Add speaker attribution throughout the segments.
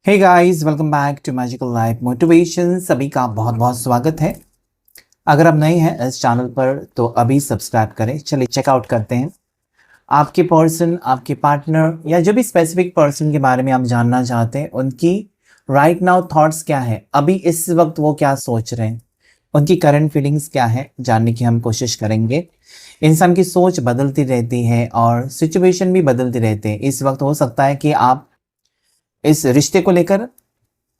Speaker 1: Hey guys, welcome back to magical life motivation. सभी का बहुत बहुत स्वागत है। अगर आप नए हैं इस चैनल पर तो अभी सब्सक्राइब करें। चलिए चेकआउट करते हैं आपके पर्सन, आपके पार्टनर या जो भी स्पेसिफिक पर्सन के बारे में आप जानना चाहते हैं, उनकी राइट नाउ थॉट्स क्या है, अभी इस वक्त वो क्या सोच रहे हैं, उनकी करंट फीलिंग्स क्या है, जानने की हम कोशिश करेंगे। इंसान की सोच बदलती रहती है और सिचुएशन भी बदलती रहती है। इस वक्त हो सकता है कि आप इस रिश्ते को लेकर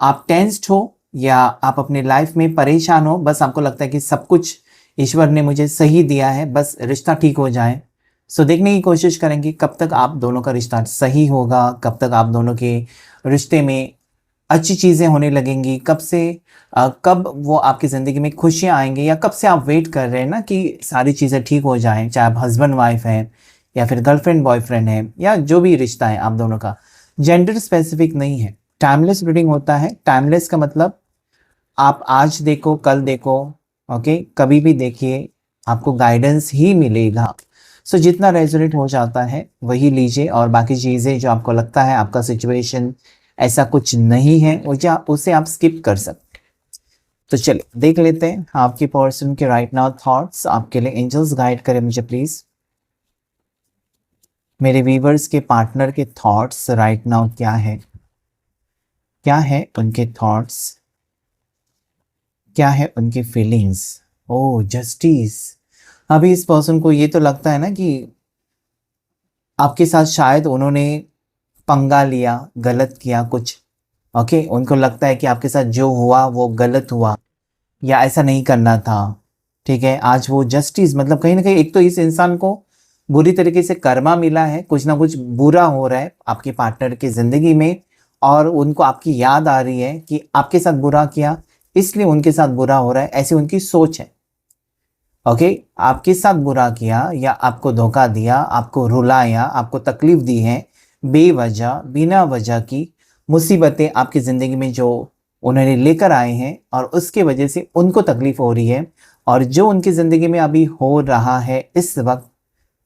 Speaker 1: आप टेंस्ड हो या आप अपने लाइफ में परेशान हो। बस आपको लगता है कि सब कुछ ईश्वर ने मुझे सही दिया है, बस रिश्ता ठीक हो जाए। सो देखने की कोशिश करेंगे कब तक आप दोनों का रिश्ता सही होगा, कब तक आप दोनों के रिश्ते में अच्छी चीज़ें होने लगेंगी, कब वो आपकी ज़िंदगी में खुशियाँ आएंगी, या कब से आप वेट कर रहे हैं ना कि सारी चीज़ें ठीक हो जाएं। चाहे आप हस्बैंड वाइफ हैं या फिर गर्लफ्रेंड बॉयफ्रेंड है या जो भी रिश्ता है आप दोनों का, जेंडर स्पेसिफिक नहीं है। टाइमलेस रीडिंग होता है। टाइमलेस का मतलब आप आज देखो कल देखो, ओके, कभी भी देखिए, आपको गाइडेंस ही मिलेगा। सो जितना रेजोनेट हो जाता है वही लीजिए, और बाकी चीज़ें जो आपको लगता है आपका सिचुएशन ऐसा कुछ नहीं है उसे आप स्किप कर सकते। तो चलिए देख लेते हैं आपके पर्सन के राइट नाउ थॉट्स। आपके लिए एंजल्स गाइड करें मुझे प्लीज। मेरे व्यूवर्स के पार्टनर के थॉट्स राइट नाउ क्या है, क्या है उनके थॉट्स, क्या है उनकी फीलिंग्स। ओ जस्टिस। अभी इस पर्सन को ये तो लगता है ना कि आपके साथ शायद उन्होंने पंगा लिया, गलत किया कुछ। ओके, उनको लगता है कि आपके साथ जो हुआ वो गलत हुआ या ऐसा नहीं करना था। ठीक है, आज वो जस्टिस मतलब कहीं ना कहीं एक तो इस इंसान को बुरी तरीके से कर्मा मिला है, कुछ ना कुछ बुरा हो रहा है आपके पार्टनर की ज़िंदगी में, और उनको आपकी याद आ रही है कि आपके साथ बुरा किया इसलिए उनके साथ बुरा हो रहा है, ऐसी उनकी सोच है। ओके, आपके साथ बुरा किया या आपको धोखा दिया, आपको रुलाया, आपको तकलीफ दी है, बेवजह बिना वजह की मुसीबतें आपकी ज़िंदगी में जो उन्होंने लेकर आए हैं, और उसके वजह से उनको तकलीफ हो रही है। और जो उनकी ज़िंदगी में अभी हो रहा है इस वक्त,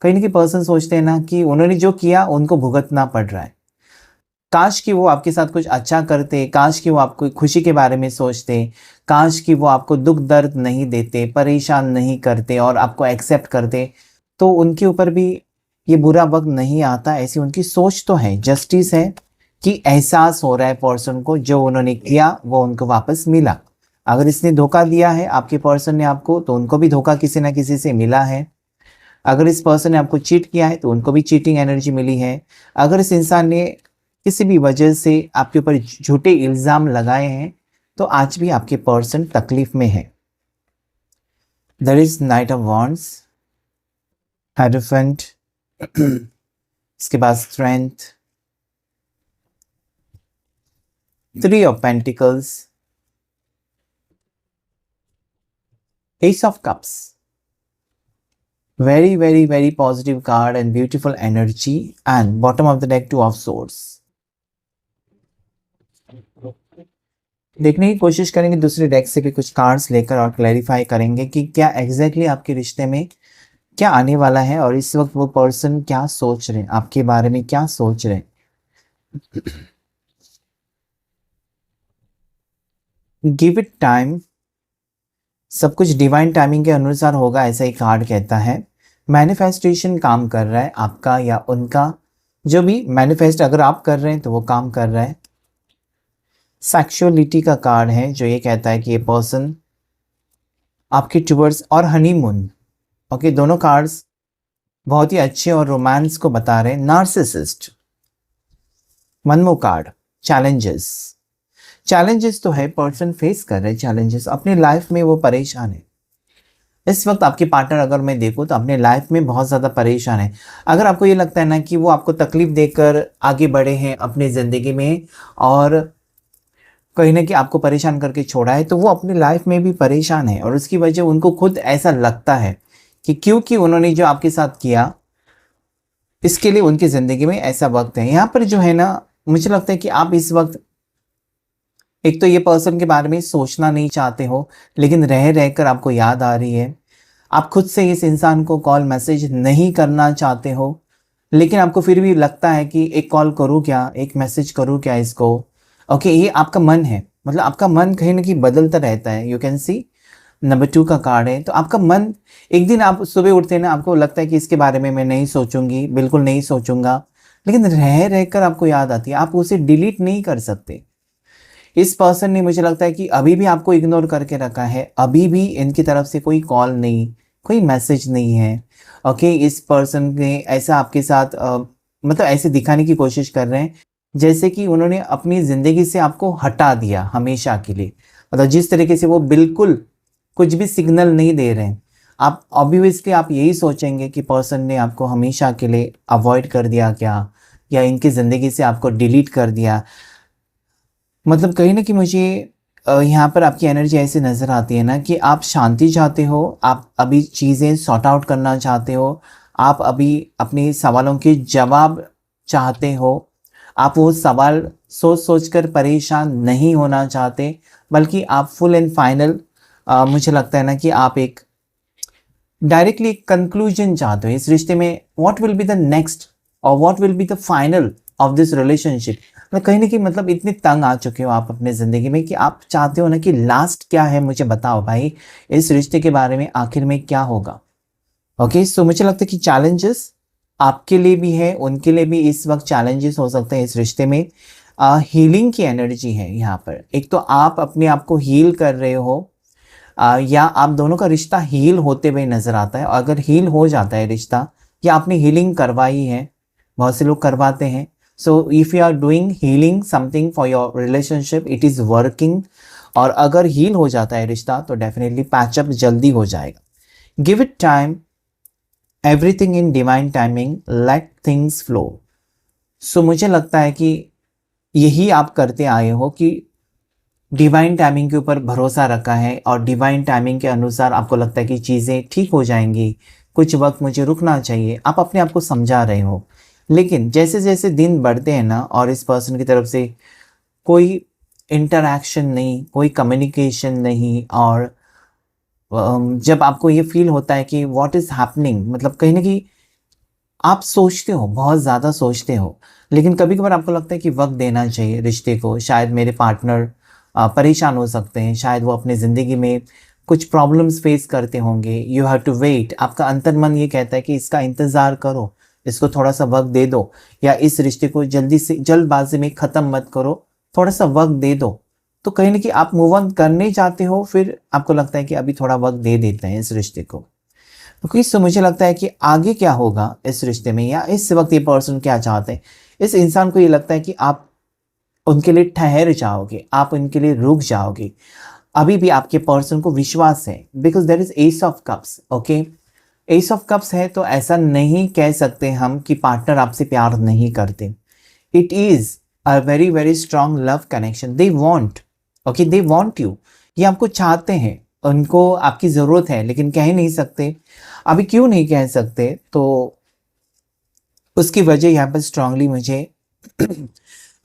Speaker 1: कहीं ना कहीं पर्सन सोचते हैं ना कि उन्होंने जो किया उनको भुगतना पड़ रहा है। काश कि वो आपके साथ कुछ अच्छा करते, काश कि वो आपको खुशी के बारे में सोचते, काश कि वो आपको दुख दर्द नहीं देते, परेशान नहीं करते और आपको एक्सेप्ट करते, तो उनके ऊपर भी ये बुरा वक्त नहीं आता। ऐसी उनकी सोच तो है, जस्टिस है कि एहसास हो रहा है पर्सन को जो उन्होंने किया वो उनको वापस मिला। अगर इसने धोखा दिया है आपके पर्सन ने आपको, तो उनको भी धोखा किसी ना किसी से मिला है। अगर इस पर्सन ने आपको चीट किया है तो उनको भी चीटिंग एनर्जी मिली है। अगर इस इंसान ने किसी भी वजह से आपके ऊपर झूठे इल्ज़ाम लगाए हैं तो आज भी आपके पर्सन तकलीफ में है। There is knight of wands, hierophant, इसके बाद strength, three of pentacles, ace of cups. Very very very positive card and beautiful energy. And bottom of the deck two of swords. देखने की कोशिश करेंगे दूसरे डेक से भी कुछ कार्ड्स लेकर और क्लैरिफाई करेंगे कि क्या एग्जैक्टली आपके रिश्ते में क्या आने वाला है, और इस वक्त वो पर्सन क्या सोच रहे हैं, आपके बारे में क्या सोच रहे हैं। गिव इट टाइम, सब कुछ डिवाइन टाइमिंग के अनुसार होगा, ऐसा ही कार्ड कहता है। मैनिफेस्टेशन काम कर रहा है आपका या उनका, जो भी मैनिफेस्ट अगर आप कर रहे हैं तो वो काम कर रहा है। सेक्सुअलिटी का कार्ड है जो ये कहता है कि ये पर्सन आपके टूवर्ड्स, और हनीमून। ओके, दोनों कार्ड्स बहुत ही अच्छे और रोमांस को बता रहे हैं। नार्सिसिस्ट, मनमो कार्ड, चैलेंजेस। चैलेंजेस तो है, पर्सन फेस कर रहे हैं चैलेंजेस अपनी लाइफ में, वो परेशान है इस वक्त। आपके पार्टनर अगर मैं देखूं तो अपने लाइफ में बहुत ज़्यादा परेशान है। अगर आपको ये लगता है ना कि वो आपको तकलीफ देकर आगे बढ़े हैं अपनी ज़िंदगी में और कहीं ना कहीं आपको परेशान करके छोड़ा है, तो वो अपनी लाइफ में भी परेशान है, और उसकी वजह उनको खुद ऐसा लगता है कि क्योंकि उन्होंने जो आपके साथ किया इसके लिए उनकी ज़िंदगी में ऐसा वक्त है। यहाँ पर जो है ना, मुझे लगता है कि आप इस वक्त एक तो ये पर्सन के बारे में सोचना नहीं चाहते हो, लेकिन रह रहकर आपको याद आ रही है। आप खुद से इस इंसान को कॉल मैसेज नहीं करना चाहते हो, लेकिन आपको फिर भी लगता है कि एक कॉल करूँ क्या, एक मैसेज करूँ क्या इसको। ओके, ये आपका मन है, मतलब आपका मन कहीं ना कहीं बदलता रहता है। यू कैन सी नंबर 2 का कार्ड है। तो आपका मन, एक दिन आप सुबह उठते हैं ना, आपको लगता है कि इसके बारे में मैं नहीं सोचूंगी, बिल्कुल नहीं सोचूंगा, लेकिन रह रहकर आपको याद आती है, आप उसे डिलीट नहीं कर सकते। इस पर्सन ने, मुझे लगता है कि अभी भी आपको इग्नोर करके रखा है, अभी भी इनकी तरफ से कोई कॉल नहीं, कोई मैसेज नहीं है। ओके, इस पर्सन ने ऐसा आपके साथ मतलब ऐसे दिखाने की कोशिश कर रहे हैं जैसे कि उन्होंने अपनी ज़िंदगी से आपको हटा दिया हमेशा के लिए। मतलब जिस तरीके से वो बिल्कुल कुछ भी सिग्नल नहीं दे रहे हैं, आप ऑब्वियसली आप यही सोचेंगे कि पर्सन ने आपको हमेशा के लिए अवॉइड कर दिया क्या, या इनकी ज़िंदगी से आपको डिलीट कर दिया। मतलब कहीं ना कि मुझे यहाँ पर आपकी एनर्जी ऐसे नज़र आती है ना कि आप शांति चाहते हो, आप अभी चीज़ें सॉर्ट आउट करना चाहते हो, आप अभी अपने सवालों के जवाब चाहते हो, आप वो सवाल सोच सोच कर परेशान नहीं होना चाहते, बल्कि आप फुल एंड फाइनल, मुझे लगता है ना कि आप एक डायरेक्टली कंक्लूजन चाहते हो इस रिश्ते में। What will be the next और what will be the final of this relationship. मतलब कहीं ना कहीं मतलब इतने तंग आ चुके हो आप अपने ज़िंदगी में कि आप चाहते हो ना कि लास्ट क्या है, मुझे बताओ भाई, इस रिश्ते के बारे में आखिर में क्या होगा। ओके, सो मुझे लगता है कि चैलेंजेस आपके लिए भी है, उनके लिए भी इस वक्त चैलेंजेस हो सकते हैं इस रिश्ते में। हीलिंग की एनर्जी है यहाँ पर। एक तो आप अपने आप को हील कर रहे हो, या आप दोनों का रिश्ता हील होते हुए नजर आता है। अगर हील हो जाता है रिश्ता, या आपने हीलिंग करवाई है, बहुत से लोग करवाते हैं। So if you are doing healing something for your relationship, it is working. और अगर हील हो जाता है रिश्ता तो डेफिनेटली पैचअप जल्दी हो जाएगा। Give it time, everything in divine timing, let things flow. So मुझे लगता है कि यही आप करते आए हो कि डिवाइन टाइमिंग के ऊपर भरोसा रखा है, और डिवाइन टाइमिंग के अनुसार आपको लगता है कि चीज़ें ठीक हो जाएंगी, कुछ वक्त मुझे रुकना चाहिए, आप अपने आप को समझा रहे हो। लेकिन जैसे जैसे दिन बढ़ते हैं ना, और इस पर्सन की तरफ से कोई इंटरैक्शन नहीं, कोई कम्युनिकेशन नहीं, और जब आपको ये फील होता है कि व्हाट इज़ हैपनिंग, मतलब कहीं ना कहीं आप सोचते हो, बहुत ज़्यादा सोचते हो, लेकिन कभी कभार आपको लगता है कि वक्त देना चाहिए रिश्ते को। शायद मेरे पार्टनर परेशान हो सकते हैं, शायद वो अपनी ज़िंदगी में कुछ प्रॉब्लम्स फेस करते होंगे। You have to wait. आपका अंतर्मन ये कहता है कि इसका इंतज़ार करो, इसको थोड़ा सा वक्त दे दो, या इस रिश्ते को जल्दी से जल्दबाजी में ख़त्म मत करो, थोड़ा सा वक्त दे दो। तो कहीं ना कहीं आप मूव ऑन करने चाहते हो, फिर आपको लगता है कि अभी थोड़ा वक्त दे देते हैं इस रिश्ते को। क्योंकि इससे मुझे लगता है कि आगे क्या होगा इस रिश्ते में, या इस वक्त ये पर्सन क्या चाहते हैं। इस इंसान को ये लगता है कि आप उनके लिए ठहर जाओगे, आप उनके लिए रुक जाओगे। अभी भी आपके पर्सन को विश्वास है, because there is ace of cups. Okay, ace of cups है तो ऐसा नहीं कह सकते हम कि पार्टनर आपसे प्यार नहीं करते। It is a very very strong love connection. They want, okay, they want you. ये आपको चाहते हैं, उनको आपकी ज़रूरत है, लेकिन कह नहीं सकते। अभी क्यों नहीं कह सकते, तो उसकी वजह यहाँ पर स्ट्रांगली मुझे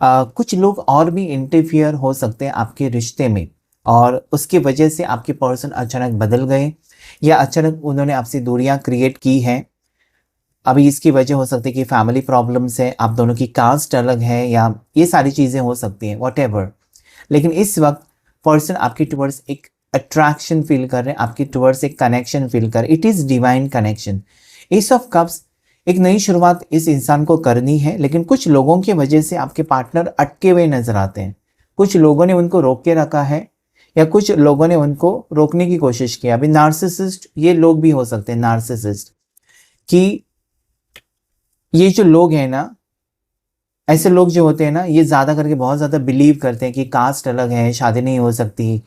Speaker 1: कुछ लोग और भी इंटरफियर हो सकते हैं आपके रिश्ते में, और उसकी वजह से आपके पर्सन अचानक बदल गए, या अचानक उन्होंने आपसे दूरियां क्रिएट की हैं। अभी इसकी वजह हो सकती है कि फैमिली प्रॉब्लम्स है, आप दोनों की कास्ट अलग है, या ये सारी चीज़ें हो सकती हैं, वॉट। लेकिन इस वक्त पर्सन आपकी टुवर्ड्स एक अट्रैक्शन फील कर रहे हैं, आपकी टुवर्ड्स एक कनेक्शन फील कर। It is divine connection. S of cups, एक नई शुरुआत इस इंसान को करनी है, लेकिन कुछ लोगों की वजह से आपके पार्टनर अटके हुए नजर आते हैं। कुछ लोगों ने उनको रोक के रखा है, या कुछ लोगों ने उनको रोकने की कोशिश की। अभी नार्सिसिस्ट ये लोग भी हो सकते हैं, नार्सिसिस्ट, कि ये जो लोग हैं ना, ऐसे लोग जो होते हैं ना, ये ज़्यादा करके बहुत ज़्यादा बिलीव करते हैं कि कास्ट अलग है, शादी नहीं हो सकती,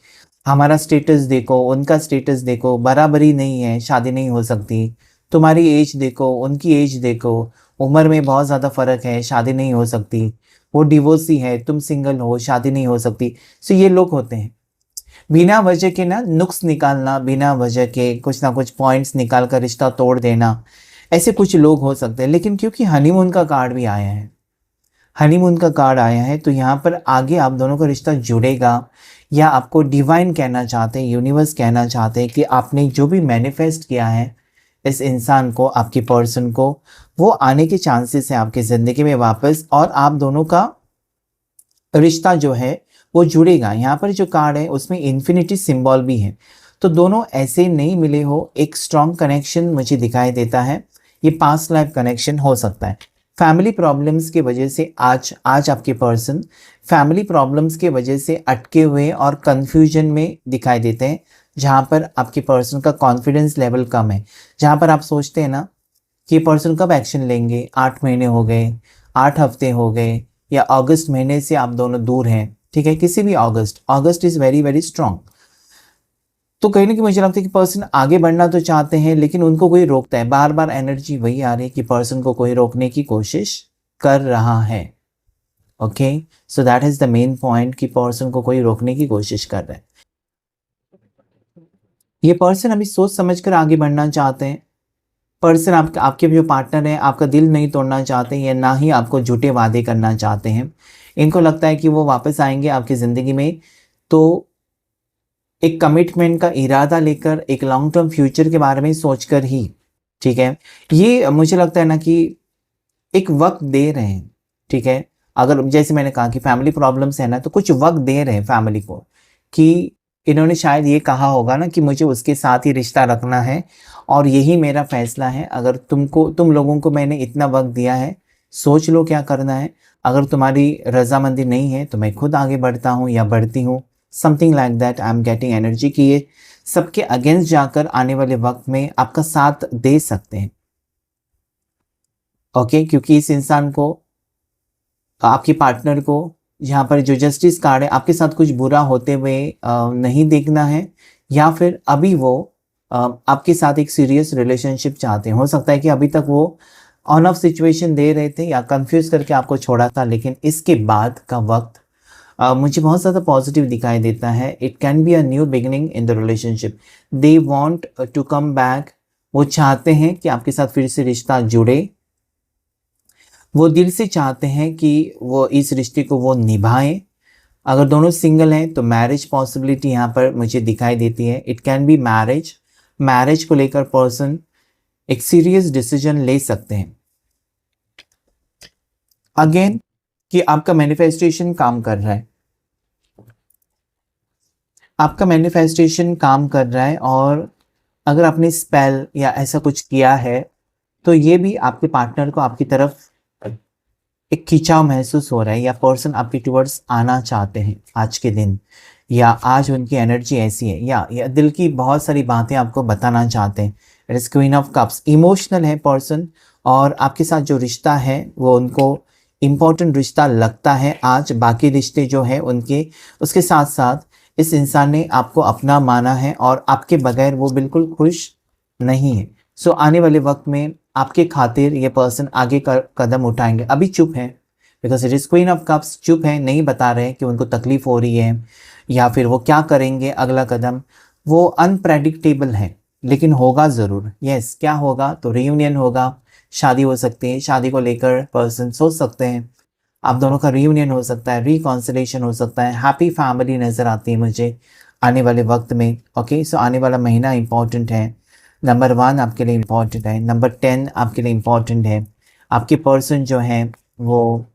Speaker 1: हमारा स्टेटस देखो, उनका स्टेटस देखो, बराबरी नहीं है, शादी नहीं हो सकती, तुम्हारी एज देखो, उनकी एज देखो, उम्र में बहुत ज़्यादा फ़र्क है, शादी नहीं हो सकती, वो डिवोर्सी है, तुम सिंगल हो, शादी नहीं हो सकती। सो ये लोग होते हैं, बिना वजह के ना नुक्स निकालना, बिना वजह के कुछ ना कुछ पॉइंट्स निकाल कर रिश्ता तोड़ देना, ऐसे कुछ लोग हो सकते हैं। लेकिन क्योंकि हनीमून का कार्ड भी आया है, हनीमून का कार्ड आया है, तो यहाँ पर आगे आप दोनों का रिश्ता जुड़ेगा, या आपको डिवाइन कहना चाहते हैं, यूनिवर्स कहना चाहते हैं कि आपने जो भी मैनिफेस्ट किया है इस इंसान को, आपकी पर्सन को, वो आने के चांसेस हैं आपकी ज़िंदगी में वापस, और आप दोनों का रिश्ता जो है वो जुड़ेगा। यहाँ पर जो कार्ड है उसमें इन्फिनिटी सिंबल भी है, तो दोनों ऐसे नहीं मिले हो, एक स्ट्रॉन्ग कनेक्शन मुझे दिखाई देता है। ये पास्ट लाइफ कनेक्शन हो सकता है। फैमिली प्रॉब्लम्स की वजह से आज आपके पर्सन फैमिली प्रॉब्लम्स की वजह से अटके हुए और कंफ्यूजन में दिखाई देते हैं, जहाँ पर आपके पर्सन का कॉन्फिडेंस लेवल कम है। जहाँ पर आप सोचते हैं ना कि पर्सन कब एक्शन लेंगे, 8 महीने हो गए, 8 हफ्ते हो गए, या अगस्त महीने से आप दोनों दूर हैं, ठीक है, किसी भी अगस्त इज़ वेरी वेरी स्ट्रांग। तो कहीं ना कहीं मुझे लगता है कि पर्सन आगे बढ़ना तो चाहते हैं, लेकिन उनको कोई रोकता है। बार बार एनर्जी वही आ रही है कि पर्सन को कोई रोकने की कोशिश कर रहा है। Okay, so that is the main point कि पर्सन को कोई रोकने की कोशिश कर रहा है। ये पर्सन अभी सोच समझ कर आगे बढ़ना चाहते हैं। पर्सन आपके जो पार्टनर है आपका दिल नहीं तोड़ना चाहते हैं, या ना ही आपको झूठे वादे करना चाहते हैं। इनको लगता है कि वो वापस आएंगे आपकी ज़िंदगी में तो एक कमिटमेंट का इरादा लेकर, एक लॉन्ग टर्म फ्यूचर के बारे में सोचकर ही, ठीक है। ये मुझे लगता है ना कि एक वक्त दे रहे हैं, ठीक है। अगर जैसे मैंने कहा कि फैमिली प्रॉब्लम्स है ना, तो कुछ वक्त दे रहे हैं फैमिली को, कि इन्होंने शायद ये कहा होगा ना कि मुझे उसके साथ ही रिश्ता रखना है और यही मेरा फैसला है। अगर तुम लोगों को मैंने इतना वक्त दिया है, सोच लो क्या करना है। अगर तुम्हारी रजामंदी नहीं है तो मैं खुद आगे बढ़ता हूँ या बढ़ती हूँ। Something like that I am getting energy कि ये सबके अगेंस्ट जाकर आने वाले वक्त में आपका साथ दे सकते हैं। ओके, क्योंकि इस इंसान को, आपके पार्टनर को, यहाँ पर जो जस्टिस कार्ड है, आपके साथ कुछ बुरा होते हुए नहीं देखना है, या फिर अभी वो आपके साथ एक सीरियस रिलेशनशिप चाहते हैं। हो सकता है कि अभी तक वो ऑन ऑफ सिचुएशन दे रहे थे या कंफ्यूज करके आपको छोड़ा था, लेकिन इसके बाद का वक्त मुझे बहुत ज़्यादा पॉजिटिव दिखाई देता है। It can be a new beginning in the relationship. They want to come back. वो चाहते हैं कि आपके साथ फिर से रिश्ता जुड़े। वो दिल से चाहते हैं कि वो इस रिश्ते को वो निभाएं। अगर दोनों सिंगल हैं तो मैरिज पॉसिबिलिटी यहाँ पर मुझे दिखाई देती है। It can B marriage. Marriage को लेकर पर्सन एक सीरियस डिसीजन ले सकते हैं। अगेन कि आपका मैनिफेस्टेशन काम कर रहा है, आपका मैनिफेस्टेशन काम कर रहा है। और अगर आपने स्पेल या ऐसा कुछ किया है तो ये भी आपके पार्टनर को आपकी तरफ एक खिंचाव महसूस हो रहा है, या पर्सन आपके टुवर्ड्स आना चाहते हैं आज के दिन, या आज उनकी एनर्जी ऐसी है, या दिल की बहुत सारी बातें आपको बताना चाहते हैं। It is queen of cups. Emotional है पर्सन, और आपके साथ जो रिश्ता है वो उनको इम्पोर्टेंट रिश्ता लगता है आज। बाकी रिश्ते जो है उनके, उसके साथ साथ इस इंसान ने आपको अपना माना है और आपके बगैर वो बिल्कुल खुश नहीं है। सो आने वाले वक्त में आपके खातिर ये पर्सन आगे का कदम उठाएंगे। अभी चुप है, because it is queen of cups. चुप है, नहीं बता रहे कि उनको तकलीफ हो रही है या फिर वो क्या करेंगे अगला कदम। वो अनप्रेडिक्टेबल है, लेकिन होगा ज़रूर। यस, क्या होगा? तो रियूनियन होगा, शादी हो सकती है। शादी को लेकर पर्सन सोच सकते हैं, आप दोनों का रियूनियन हो सकता है, रिकॉन्सिलेशन हो सकता है। हैप्पी फैमिली नज़र आती है मुझे आने वाले वक्त में। ओके, सो आने वाला महीना इंपॉर्टेंट है। नंबर 1 आपके लिए इम्पॉर्टेंट है, नंबर 10 आपके लिए इम्पॉर्टेंट है। आपके पर्सन जो हैं वो,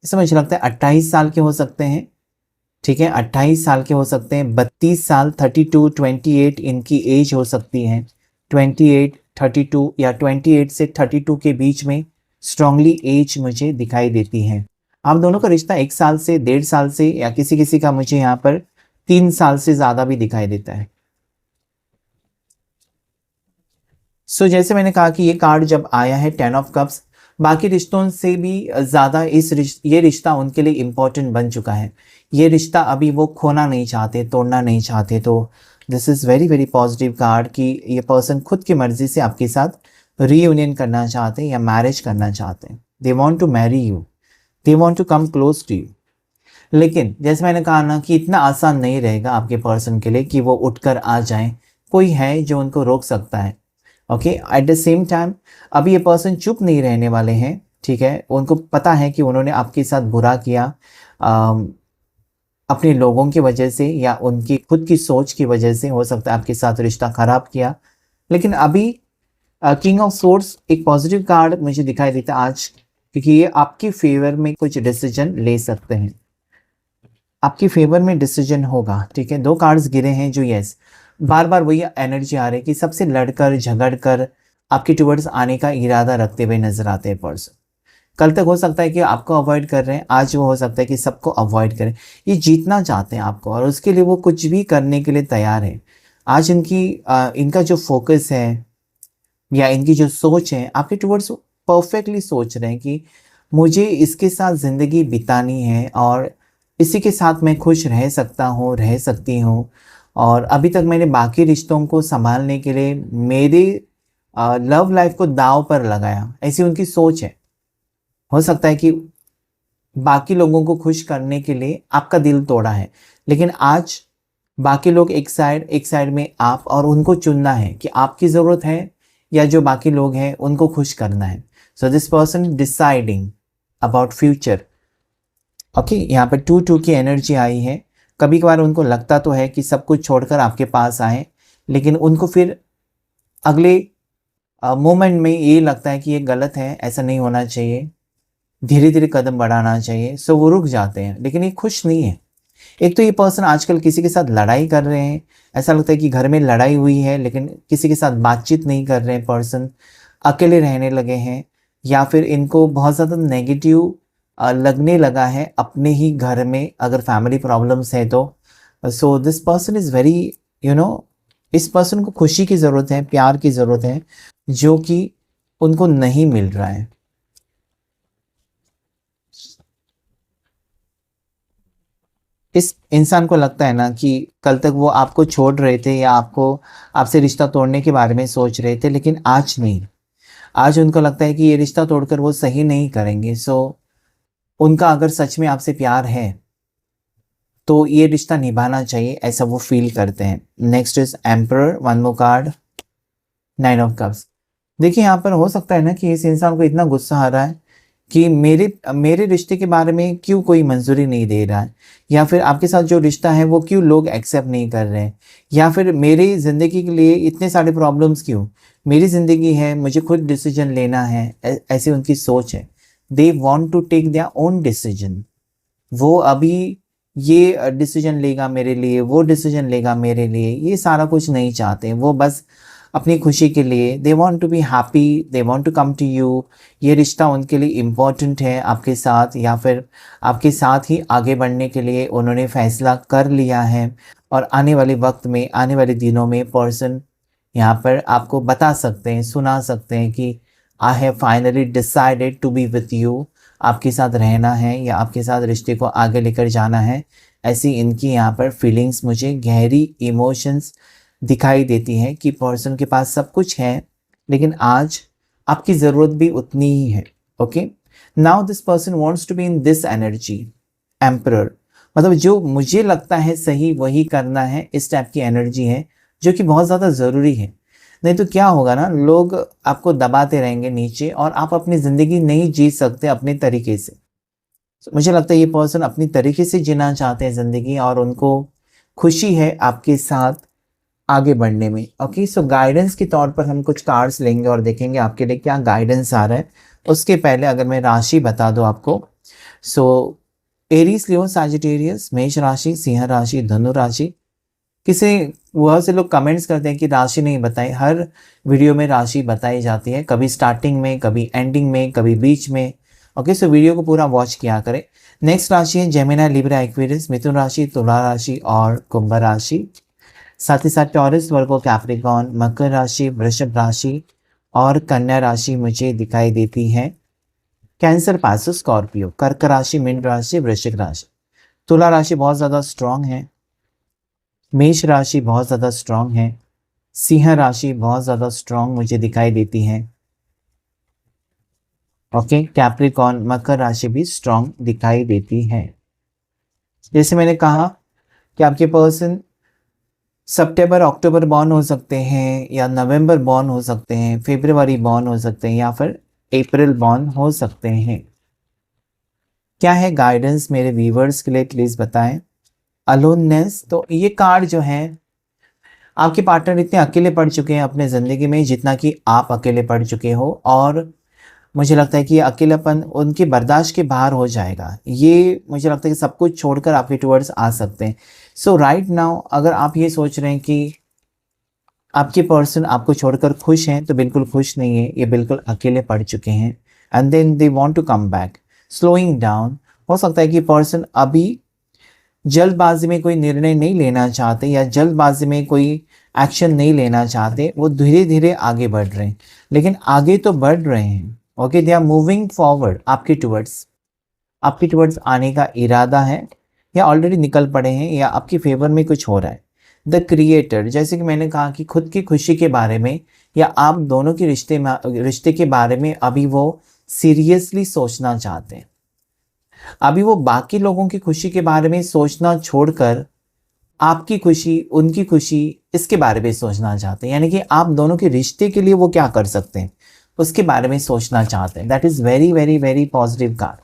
Speaker 1: इससे मुझे लगता है 28 साल के हो सकते हैं, ठीक है, 28 साल के हो सकते हैं। 32 साल, 32, 28 इनकी एज हो सकती है। 28, 32 या 28 से 32 के बीच में स्ट्रांगली एज मुझे दिखाई देती है। आप दोनों का रिश्ता 1 साल से, 1.5 साल से, या किसी किसी का मुझे यहाँ पर 3 साल से ज़्यादा भी दिखाई देता है। सो जैसे मैंने कहा कि ये कार्ड जब आया है 10 ऑफ कप्स, बाकी रिश्तों से भी ज़्यादा ये रिश्ता उनके लिए इम्पोर्टेंट बन चुका है। ये रिश्ता अभी वो खोना नहीं चाहते, तोड़ना नहीं चाहते। तो this is very very positive card कि ये पर्सन खुद की मर्ज़ी से आपके साथ रीयूनियन करना चाहते हैं या मैरिज करना चाहते हैं। They want to marry you, they want to come close to you. लेकिन जैसे मैंने कहा ना कि इतना आसान नहीं रहेगा आपके पर्सन के लिए कि वो उठकर आ जाएं। कोई है जो उनको रोक सकता है। Okay, at the same time अभी ये पर्सन चुप नहीं रहने वाले हैं, ठीक है। उनको पता है कि उन्होंने आपके साथ बुरा किया अपने लोगों की वजह से, या उनकी खुद की सोच की वजह से हो सकता है आपके साथ रिश्ता ख़राब किया। लेकिन अभी किंग ऑफ सोर्ड्स एक पॉजिटिव कार्ड मुझे दिखाई देता है आज, क्योंकि ये आपके फेवर में कुछ डिसीजन ले सकते हैं। आपकी फेवर में डिसीजन होगा, ठीक है। 2 कार्ड्स गिरे हैं जो यस, बार बार वही एनर्जी आ रही है कि सबसे लड़कर झगड़ कर आपके टुवर्ड्स आने का इरादा रखते हुए नजर आते हैं पर्सन। कल तक हो सकता है कि आपको अवॉइड कर रहे हैं, आज वो हो सकता है कि सबको अवॉइड करें। ये जीतना चाहते हैं आपको और उसके लिए वो कुछ भी करने के लिए तैयार है। आज इनका जो फोकस है या इनकी जो सोच है आपके टुवर्ड्स परफेक्टली सोच रहे हैं कि मुझे इसके साथ ज़िंदगी बितानी है और इसी के साथ मैं खुश रह सकता हूँ, रह सकती हूँ। और अभी तक मैंने बाकी रिश्तों को संभालने के लिए मेरे लव लाइफ को दांव पर लगाया, ऐसी उनकी सोच है। हो सकता है कि बाकी लोगों को खुश करने के लिए आपका दिल तोड़ा है, लेकिन आज बाकी लोग एक साइड में आप, और उनको चुनना है कि आपकी ज़रूरत है या जो बाकी लोग हैं उनको खुश करना है। So this person deciding about future. Okay, यहाँ पर 2-2 की एनर्जी आई है। कभी कभार उनको लगता तो है कि सब कुछ छोड़कर आपके पास आए, लेकिन उनको फिर अगले मोमेंट में ये लगता है कि ये गलत है, ऐसा नहीं होना चाहिए, धीरे धीरे कदम बढ़ाना चाहिए। सो वो रुक जाते हैं, लेकिन ये खुश नहीं है। एक तो ये पर्सन आजकल किसी के साथ लड़ाई कर रहे हैं, ऐसा लगता है कि घर में लड़ाई हुई है, लेकिन किसी के साथ बातचीत नहीं कर रहे हैं पर्सन, अकेले रहने लगे हैं, या फिर इनको बहुत ज़्यादा नेगेटिव लगने लगा है अपने ही घर में, अगर फैमिली प्रॉब्लम्स है तो। So this person is very इस पर्सन को खुशी की ज़रूरत है, प्यार की ज़रूरत है, जो कि उनको नहीं मिल रहा है। इस इंसान को लगता है ना कि कल तक वो आपको छोड़ रहे थे या आपसे रिश्ता तोड़ने के बारे में सोच रहे थे, लेकिन आज नहीं। आज उनको लगता है कि ये रिश्ता तोड़कर वो सही नहीं करेंगे। सो उनका अगर सच में आपसे प्यार है तो ये रिश्ता निभाना चाहिए, ऐसा वो फील करते हैं। Next is emperor, 1 more card, 9 of cups. देखिए यहाँ पर हो सकता है ना कि इस इंसान को इतना गुस्सा आ रहा है कि मेरे रिश्ते के बारे में क्यों कोई मंजूरी नहीं दे रहा है, या फिर आपके साथ जो रिश्ता है वो क्यों लोग एक्सेप्ट नहीं कर रहे हैं, या फिर मेरी ज़िंदगी के लिए इतने सारे प्रॉब्लम्स क्यों। मेरी ज़िंदगी है, मुझे खुद डिसीजन लेना है, ऐसी उनकी सोच है। They want to take their own decision. वो अभी ये डिसीजन लेगा मेरे लिए, वो डिसीजन लेगा मेरे लिए, ये सारा कुछ नहीं चाहते। वो बस अपनी खुशी के लिए, they want to be happy, they want to come to you. ये रिश्ता उनके लिए इम्पॉर्टेंट है आपके साथ, या फिर आपके साथ ही आगे बढ़ने के लिए उन्होंने फैसला कर लिया है। और आने वाले वक्त में, आने वाले दिनों में पर्सन यहाँ पर आपको बता सकते हैं, सुना सकते हैं कि I have finally decided to be with you. आपके साथ रहना है या आपके साथ रिश्ते को आगे लेकर जाना है, ऐसी इनकी यहाँ पर फीलिंग्स, मुझे गहरी इमोशंस दिखाई देती है कि पर्सन के पास सब कुछ है, लेकिन आज आपकी ज़रूरत भी उतनी ही है। Okay, now this person wants to be in this energy, emperor, मतलब जो मुझे लगता है सही वही करना है, इस टाइप की एनर्जी है, जो कि बहुत ज़्यादा ज़रूरी है। नहीं तो क्या होगा ना, लोग आपको दबाते रहेंगे नीचे और आप अपनी ज़िंदगी नहीं जी सकते अपने तरीके से। मुझे लगता है ये पर्सन अपनी तरीके से जीना चाहते हैं ज़िंदगी, और उनको खुशी है आपके साथ आगे बढ़ने में। ओके, सो गाइडेंस के तौर पर हम कुछ कार्ड्स लेंगे और देखेंगे आपके लिए क्या गाइडेंस आ रहा है। उसके पहले अगर मैं राशि बता दूं आपको, सो एरीज, लियो, सैजिटेरियस, मेष राशि, सिंह राशि, धनु राशि। किसी बहुत से लोग कमेंट्स करते हैं कि राशि नहीं बताई। हर वीडियो में राशि बताई जाती है, कभी स्टार्टिंग में, कभी एंडिंग में, कभी बीच में। ओके, सो वीडियो को पूरा वॉच किया करें। नेक्स्ट राशि है जेमिनी, लिब्रा, एक्वेरियस, मिथुन राशि, तुला राशि और कुंभ राशि। साथ ही साथ टॉरस, वर्गो, कैप्रिकॉर्न, मकर राशि, वृषभ राशि और कन्या राशि मुझे दिखाई देती है। कैंसर, पासो, स्कॉर्पियो, कर्क राशि, मीन राशि, वृश्चिक राशि। तुला राशि बहुत ज़्यादा स्ट्रांग है, मेष राशि बहुत ज़्यादा स्ट्रांग है, सिंह राशि बहुत ज़्यादा स्ट्रांग मुझे दिखाई देती है। ओके, कैप्रिकॉर्न, मकर राशि भी स्ट्रांग दिखाई देती है। जैसे मैंने कहा कि आपके पर्सन सितंबर अक्टूबर बॉर्न हो सकते हैं, या नवंबर बॉर्न हो सकते हैं, फरवरी बॉर्न हो सकते हैं, या फिर अप्रैल बॉर्न हो सकते हैं। क्या है गाइडेंस मेरे व्यूवर्स के लिए, प्लीज़ बताएं। अलोननेस, तो ये कार्ड जो है, आपके पार्टनर इतने अकेले पड़ चुके हैं अपने ज़िंदगी में जितना कि आप अकेले पड़ चुके हो, और मुझे लगता है कि ये अकेलापन उनके बर्दाश्त के बाहर हो जाएगा। ये मुझे लगता है कि सब कुछ छोड़कर आपके टुवर्ड्स आ सकते हैं। सो राइट नाउ अगर आप ये सोच रहे हैं कि आपके पर्सन आपको छोड़कर खुश हैं, तो बिल्कुल खुश नहीं है, ये बिल्कुल अकेले पड़ चुके हैं। And then they want to come back, slowing down. हो सकता है कि पर्सन अभी जल्दबाजी में कोई निर्णय नहीं लेना चाहते या जल्दबाजी में कोई एक्शन नहीं लेना चाहते, वो धीरे धीरे आगे बढ़ रहे हैं, लेकिन आगे तो बढ़ रहे हैं। Okay, they are moving forward आपके टुवर्ड्स आने का इरादा है, या ऑलरेडी निकल पड़े हैं, या आपके फेवर में कुछ हो रहा है। द क्रिएटर, जैसे कि मैंने कहा कि खुद की खुशी के बारे में या आप दोनों के रिश्ते के बारे में अभी वो सीरियसली सोचना चाहते हैं। अभी वो बाकी लोगों की खुशी के बारे में सोचना छोड़कर आपकी खुशी, उनकी खुशी, इसके बारे में सोचना चाहते हैं। यानी कि आप दोनों के रिश्ते के लिए वो क्या कर सकते हैं उसके बारे में सोचना चाहते हैं। That is very very very positive card.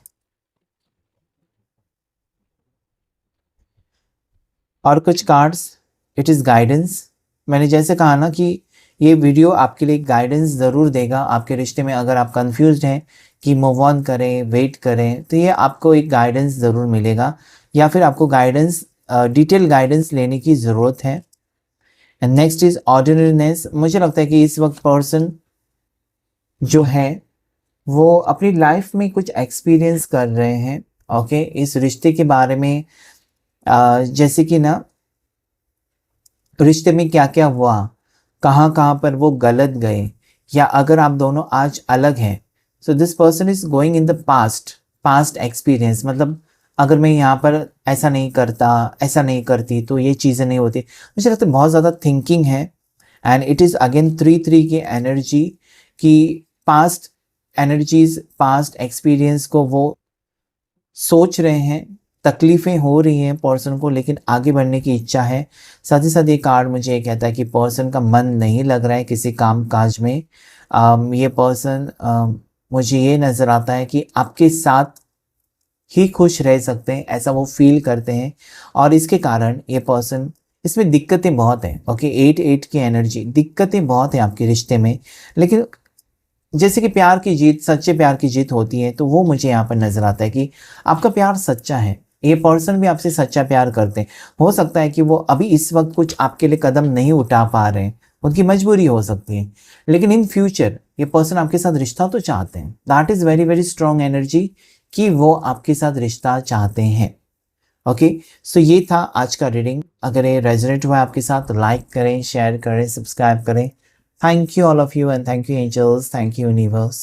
Speaker 1: और कुछ कार्ड्स, इट इज़ गाइडेंस। मैंने जैसे कहा ना कि ये वीडियो आपके लिए गाइडेंस ज़रूर देगा आपके रिश्ते में। अगर आप कंफ्यूज्ड हैं कि मूव ऑन करें, वेट करें, तो ये आपको एक गाइडेंस ज़रूर मिलेगा, या फिर आपको गाइडेंस, डिटेल गाइडेंस लेने की ज़रूरत है। And next is ordinariness. मुझे लगता है कि इस वक्त पर्सन जो है वो अपनी लाइफ में कुछ एक्सपीरियंस कर रहे हैं। ओके, इस रिश्ते के बारे में जैसे कि ना रिश्ते में क्या क्या हुआ, कहाँ कहाँ पर वो गलत गए, या अगर आप दोनों आज अलग हैं, so this person is going in the past experience. मतलब अगर मैं यहाँ पर ऐसा नहीं करता, ऐसा नहीं करती, तो ये चीज़ें नहीं होती। मुझे लगता है बहुत ज़्यादा थिंकिंग है। एंड इट इज़ अगेन 3-3 की एनर्जी, कि पास्ट एनर्जीज, पास्ट एक्सपीरियंस को वो सोच रहे हैं, तकलीफ़ें हो रही हैं पर्सन को, लेकिन आगे बढ़ने की इच्छा है। साथ ही साथ ये कार्ड मुझे ये कहता है कि पर्सन का मन नहीं लग रहा है किसी काम काज में। ये पर्सन, मुझे ये नज़र आता है कि आपके साथ ही खुश रह सकते हैं, ऐसा वो फील करते हैं। और इसके कारण ये पर्सन, इसमें दिक्कतें बहुत हैं। ओके, 8-8 की एनर्जी, दिक्कतें बहुत हैं आपके रिश्ते में, लेकिन जैसे कि प्यार की जीत, सच्चे प्यार की जीत होती है, तो वो मुझे यहाँ पर नज़र आता है कि आपका प्यार सच्चा है। ये पर्सन भी आपसे सच्चा प्यार करते हैं। हो सकता है कि वो अभी इस वक्त कुछ आपके लिए कदम नहीं उठा पा रहे हैं, उनकी मजबूरी हो सकती है, लेकिन इन फ्यूचर ये पर्सन आपके साथ रिश्ता तो चाहते हैं। That is very very strong energy कि वो आपके साथ रिश्ता चाहते हैं। ओके, सो ये था आज का रीडिंग। अगर ये रेजोनेट हुआ आपके साथ तो लाइक करें, शेयर करें, सब्सक्राइब करें। Thank you all of you, and thank you angels, thank you universe.